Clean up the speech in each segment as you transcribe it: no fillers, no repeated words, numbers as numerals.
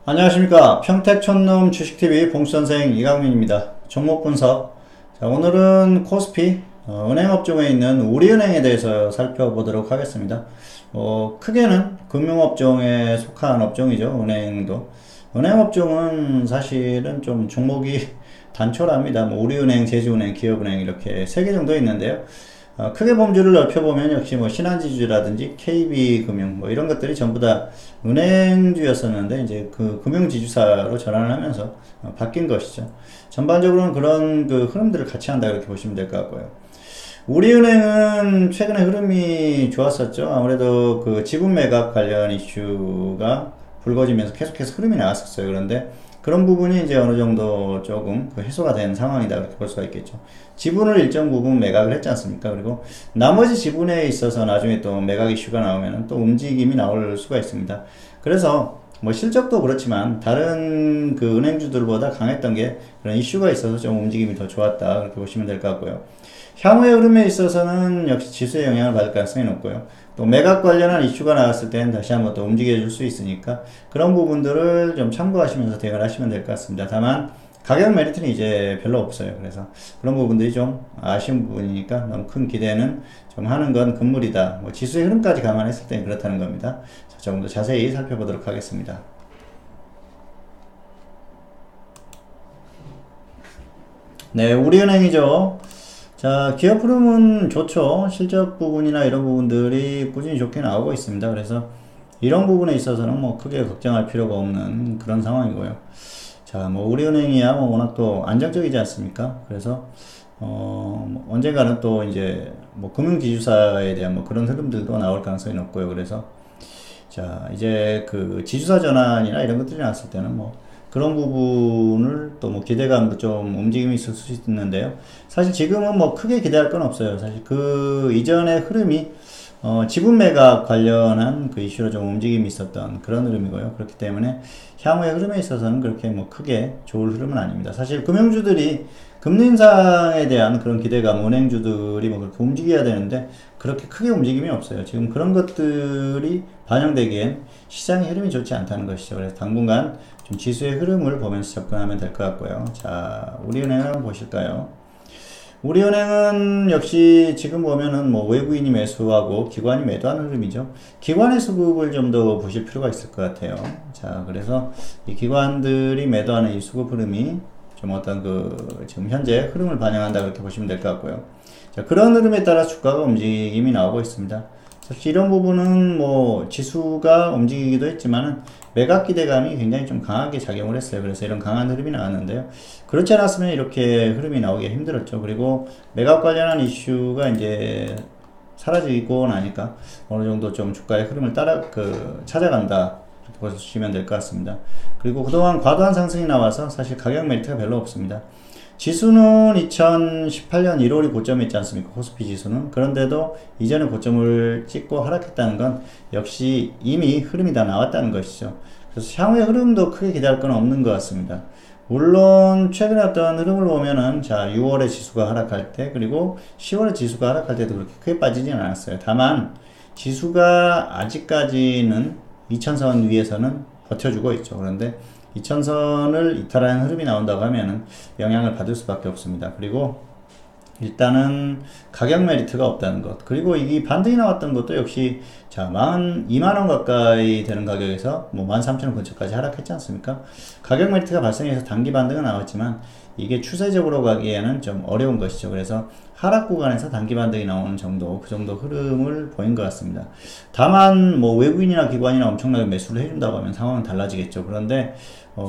안녕하십니까. 평택촌놈 주식TV 봉수선생 이강민입니다. 종목 분석. 자, 오늘은 코스피 은행업종에 있는 우리은행에 대해서 살펴보도록 하겠습니다. 크게는 금융업종에 속한 업종이죠. 은행도. 은행업종은 사실은 좀 종목이 단촐합니다. 뭐 우리은행, 제주은행, 기업은행 이렇게 3개 정도 있는데요. 크게 범주를 넓혀보면 역시 뭐 신한지주라든지 KB금융 뭐 이런 것들이 전부 다 은행주였었는데 이제 그 금융지주사로 전환을 하면서 바뀐 것이죠. 전반적으로는 그런 그 흐름들을 같이 한다 이렇게 보시면 될 것 같고요. 우리은행은 최근에 흐름이 좋았었죠. 아무래도 그 지분 매각 관련 이슈가 불거지면서 계속해서 흐름이 나왔었어요. 그런데 그런 부분이 이제 어느 정도 조금 그 해소가 된 상황이다 그렇게 볼 수가 있겠죠. 지분을 일정 부분 매각을 했지 않습니까? 그리고 나머지 지분에 있어서 나중에 또 매각 이슈가 나오면 또 움직임이 나올 수가 있습니다. 그래서 뭐 실적도 그렇지만 다른 그 은행주들보다 강했던 게 그런 이슈가 있어서 좀 움직임이 더 좋았다 그렇게 보시면 될 것 같고요. 향후의 흐름에 있어서는 역시 지수의 영향을 받을 가능성이 높고요. 또 매각 관련한 이슈가 나왔을 때는 다시 한번 또 움직여 줄 수 있으니까 그런 부분들을 좀 참고하시면서 대응을 하시면 될 것 같습니다. 다만 가격 메리트는 이제 별로 없어요. 그래서 그런 부분들이 좀 아쉬운 부분이니까 너무 큰 기대는 좀 하는 건 금물이다. 뭐 지수의 흐름까지 감안했을 때 그렇다는 겁니다. 자, 조금 더 자세히 살펴보도록 하겠습니다. 네, 우리은행이죠. 자, 기업 흐름은 좋죠. 실적 부분이나 이런 부분들이 꾸준히 좋게 나오고 있습니다. 그래서 이런 부분에 있어서는 뭐 크게 걱정할 필요가 없는 그런 상황이고요. 자, 뭐 우리은행이야 뭐 워낙 또 안정적이지 않습니까? 그래서 뭐 언젠가는 또 이제 뭐 금융지주사에 대한 뭐 그런 흐름들도 나올 가능성이 높고요. 그래서 자, 이제 그 지주사 전환이나 이런 것들이 나왔을 때는 뭐 그런 부분을 또 뭐 기대감도 좀 움직임이 있을 수 있는데요. 사실 지금은 뭐 크게 기대할 건 없어요. 사실 그 이전의 흐름이 지분 매각 관련한 그 이슈로 좀 움직임이 있었던 그런 흐름이고요. 그렇기 때문에 향후의 흐름에 있어서는 그렇게 뭐 크게 좋을 흐름은 아닙니다. 사실 금융주들이 금리 인상에 대한 그런 기대감, 은행주들이 뭐 그렇게 움직여야 되는데 그렇게 크게 움직임이 없어요. 지금 그런 것들이 반영되기엔 시장의 흐름이 좋지 않다는 것이죠. 그래서 당분간 좀 지수의 흐름을 보면서 접근하면 될 것 같고요. 자, 우리은행을 한번 보실까요? 우리은행은 역시 지금 보면은 뭐 외부인이 매수하고 기관이 매도하는 흐름이죠. 기관의 수급을 좀 더 보실 필요가 있을 것 같아요. 자, 그래서 이 기관들이 매도하는 이 수급 흐름이 좀 어떤 그 지금 현재 흐름을 반영한다 그렇게 보시면 될 것 같고요. 자, 그런 흐름에 따라 주가가 움직임이 나오고 있습니다. 사실 이런 부분은 뭐 지수가 움직이기도 했지만은 매각 기대감이 굉장히 좀 강하게 작용을 했어요. 그래서 이런 강한 흐름이 나왔는데요. 그렇지 않았으면 이렇게 흐름이 나오기 힘들었죠. 그리고 매각 관련한 이슈가 이제 사라지고 나니까 어느 정도 좀 주가의 흐름을 찾아간다. 이렇게 보시면 될 것 같습니다. 그리고 그동안 과도한 상승이 나와서 사실 가격 메리트가 별로 없습니다. 지수는 2018년 1월이 고점이 있지 않습니까? 코스피 지수는. 그런데도 이전에 고점을 찍고 하락했다는 건 역시 이미 흐름이 다 나왔다는 것이죠. 그래서 향후의 흐름도 크게 기대할 건 없는 것 같습니다. 물론 최근에 어떤 흐름을 보면은 자 6월에 지수가 하락할 때 그리고 10월에 지수가 하락할 때도 그렇게 크게 빠지진 않았어요. 다만 지수가 아직까지는 2000선 위에서는 버텨주고 있죠. 그런데 2000선을 이탈하는 흐름이 나온다고 하면은 영향을 받을 수밖에 없습니다. 그리고 일단은 가격 메리트가 없다는 것. 그리고 이 반등이 나왔던 것도 역시 자 2만원 가까이 되는 가격에서 뭐 13,000원 근처까지 하락했지 않습니까? 가격 메리트가 발생해서 단기 반등은 나왔지만 이게 추세적으로 가기에는 좀 어려운 것이죠. 그래서 하락 구간에서 단기 반등이 나오는 정도, 그 정도 흐름을 보인 것 같습니다. 다만 뭐 외국인이나 기관이나 엄청나게 매수를 해준다고 하면 상황은 달라지겠죠. 그런데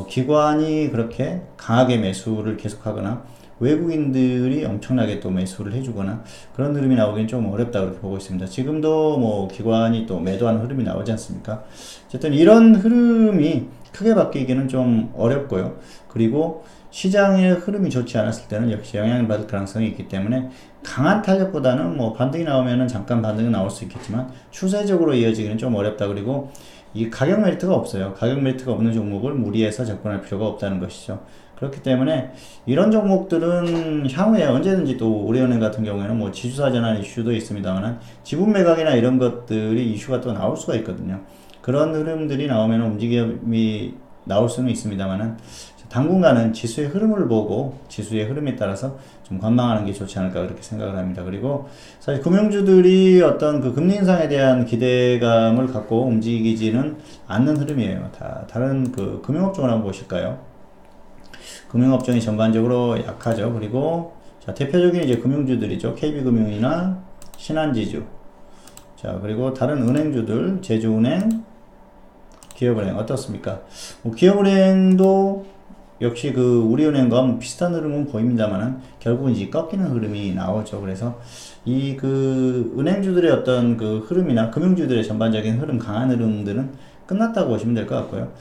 기관이 그렇게 강하게 매수를 계속하거나 외국인들이 엄청나게 또 매수를 해주거나 그런 흐름이 나오기는 좀 어렵다 그렇게 보고 있습니다. 지금도 뭐 기관이 또 매도하는 흐름이 나오지 않습니까? 어쨌든 이런 흐름이 크게 바뀌기는 좀 어렵고요. 그리고 시장의 흐름이 좋지 않았을 때는 역시 영향을 받을 가능성이 있기 때문에 강한 탄력보다는 뭐 반등이 나오면은 잠깐 반등이 나올 수 있겠지만 추세적으로 이어지기는 좀 어렵다. 그리고 이 가격 메리트가 없어요. 가격 메리트가 없는 종목을 무리해서 접근할 필요가 없다는 것이죠. 그렇기 때문에 이런 종목들은 향후에 언제든지 또 우리은행 같은 경우에는 뭐 지주사 전환 이슈도 있습니다만 지분 매각이나 이런 것들이 이슈가 또 나올 수가 있거든요. 그런 흐름들이 나오면 움직임이 나올 수는 있습니다만은 당분간은 지수의 흐름을 보고 지수의 흐름에 따라서 좀 관망하는 게 좋지 않을까 그렇게 생각을 합니다. 그리고 사실 금융주들이 어떤 그 금리 인상에 대한 기대감을 갖고 움직이지는 않는 흐름이에요. 다른 그 금융업종을 한번 보실까요? 금융업종이 전반적으로 약하죠. 그리고 자, 대표적인 이제 금융주들이죠. KB금융이나 신한지주. 자, 그리고 다른 은행주들, 제주은행, 기업은행 어떻습니까? 뭐 기업은행도 역시 그 우리은행과 비슷한 흐름은 보입니다만은 결국은 이제 꺾이는 흐름이 나오죠. 그래서 이 그 은행주들의 어떤 그 흐름이나 금융주들의 전반적인 흐름, 강한 흐름들은 끝났다고 보시면 될 것 같고요.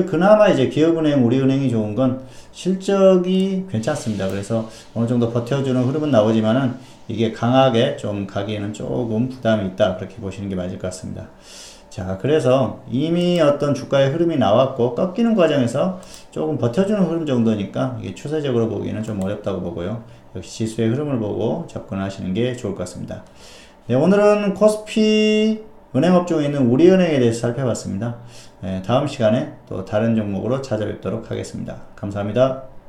그나마 이제 기업은행, 우리은행이 좋은 건 실적이 괜찮습니다. 그래서 어느 정도 버텨주는 흐름은 나오지만은 이게 강하게 좀 가기에는 조금 부담이 있다. 그렇게 보시는 게 맞을 것 같습니다. 자, 그래서 이미 어떤 주가의 흐름이 나왔고 꺾이는 과정에서 조금 버텨주는 흐름 정도니까 이게 추세적으로 보기에는 좀 어렵다고 보고요. 역시 지수의 흐름을 보고 접근하시는 게 좋을 것 같습니다. 네, 오늘은 코스피 은행업종에 있는 우리은행에 대해서 살펴봤습니다. 네, 다음 시간에 또 다른 종목으로 찾아뵙도록 하겠습니다. 감사합니다.